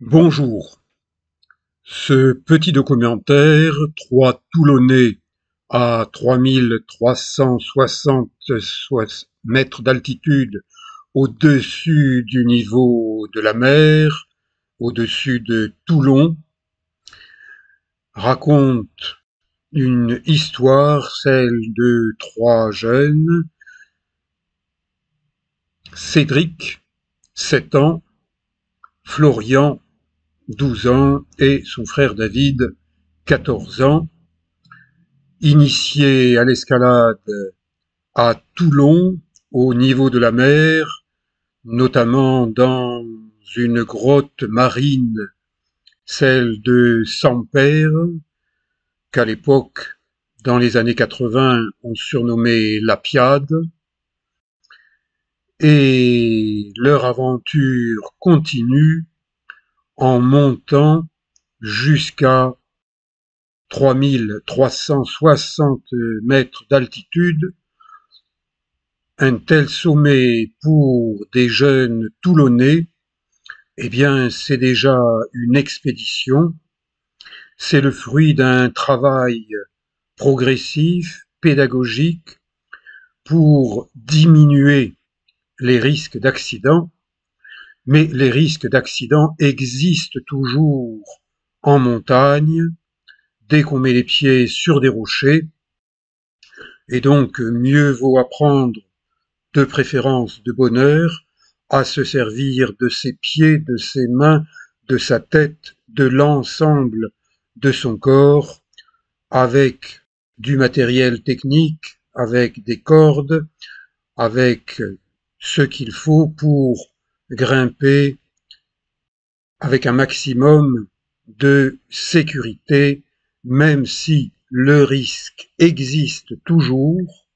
Bonjour. Ce petit documentaire, trois Toulonnais à 3360 mètres d'altitude au-dessus du niveau de la mer, au-dessus de Toulon, raconte une histoire, celle de trois jeunes, Cédric, 7 ans, Florian, 12 ans, et son frère David, 14 ans, initiés à l'escalade à Toulon, au niveau de la mer, notamment dans une grotte marine, celle de Sampère, qu'à l'époque, dans les années 80, on surnommait la Piade, et leur aventure continue en montant jusqu'à 3360 mètres d'altitude. Un tel sommet pour des jeunes Toulonnais, eh bien, c'est déjà une expédition. C'est le fruit d'un travail progressif, pédagogique, pour diminuer les risques d'accident. Mais les risques d'accident existent toujours en montagne, dès qu'on met les pieds sur des rochers. Et donc, mieux vaut apprendre, de préférence de bonne heure, à se servir de ses pieds, de ses mains, de sa tête, de l'ensemble de son corps, avec du matériel technique, avec des cordes, avec ce qu'il faut pour grimper avec un maximum de sécurité, même si le risque existe toujours.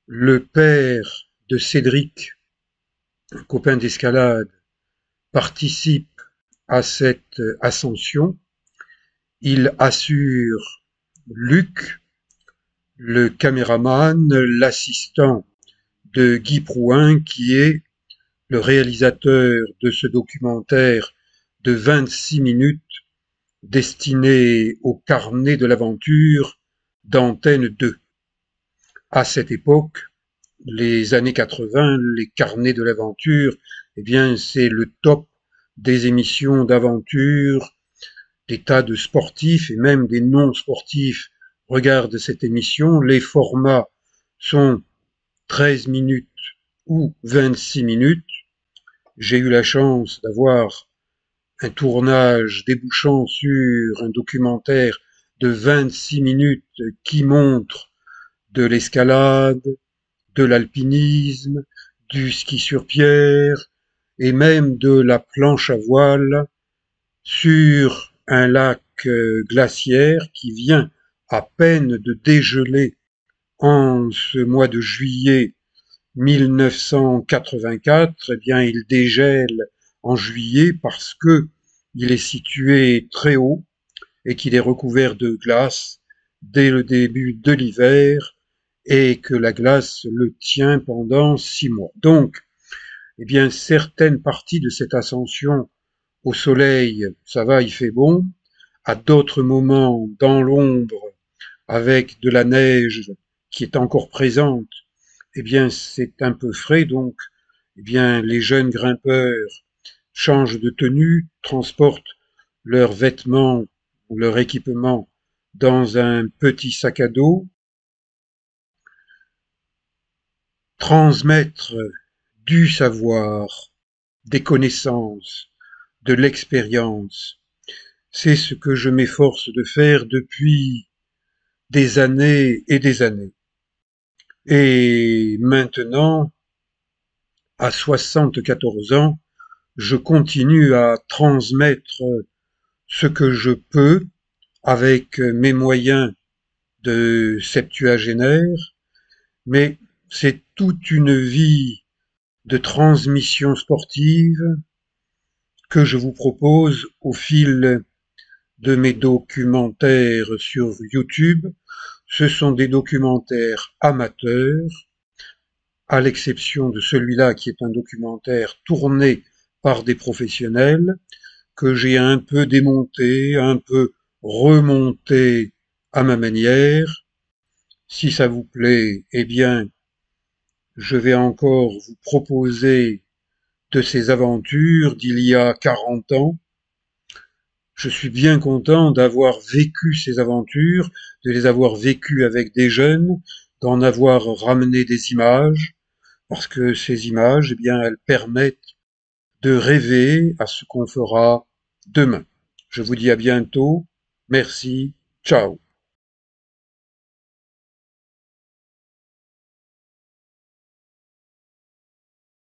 Le père de Cédric, un copain d'escalade, participe à cette ascension. Il assure Luc, le caméraman, l'assistant de Guy Prouin, qui est le réalisateur de ce documentaire de 26 minutes destiné au carnet de l'aventure d'Antenne 2. À cette époque, les années 80, les carnets de l'aventure, eh bien, c'est le top des émissions d'aventure. Des tas de sportifs et même des non-sportifs regardent cette émission. Les formats sont 13 minutes ou 26 minutes. J'ai eu la chance d'avoir un tournage débouchant sur un documentaire de 26 minutes qui montre de l'escalade, de l'alpinisme, du ski sur pierre et même de la planche à voile sur un lac glaciaire qui vient à peine de dégeler en ce mois de juillet 1984. Eh bien, il dégèle en juillet parce que il est situé très haut et qu'il est recouvert de glace dès le début de l'hiver et que la glace le tient pendant 6 mois. Donc, eh bien, certaines parties de cette ascension au soleil, ça va, il fait bon. À d'autres moments, dans l'ombre, avec de la neige qui est encore présente, eh bien, c'est un peu frais. Donc, eh bien, les jeunes grimpeurs changent de tenue, transportent leurs vêtements ou leur équipement dans un petit sac à dos, transmettre du savoir, des connaissances, de l'expérience. C'est ce que je m'efforce de faire depuis des années et des années. Et maintenant, à 74 ans, je continue à transmettre ce que je peux avec mes moyens de septuagénaire, mais c'est toute une vie de transmission sportive que je vous propose au fil de mes documentaires sur YouTube. Ce sont des documentaires amateurs, à l'exception de celui-là qui est un documentaire tourné par des professionnels, que j'ai un peu démonté, un peu remonté à ma manière. Si ça vous plaît, eh bien, je vais encore vous proposer de ces aventures d'il y a 40 ans. Je suis bien content d'avoir vécu ces aventures, de les avoir vécues avec des jeunes, d'en avoir ramené des images, parce que ces images, eh bien, elles permettent de rêver à ce qu'on fera demain. Je vous dis à bientôt. Merci. Ciao.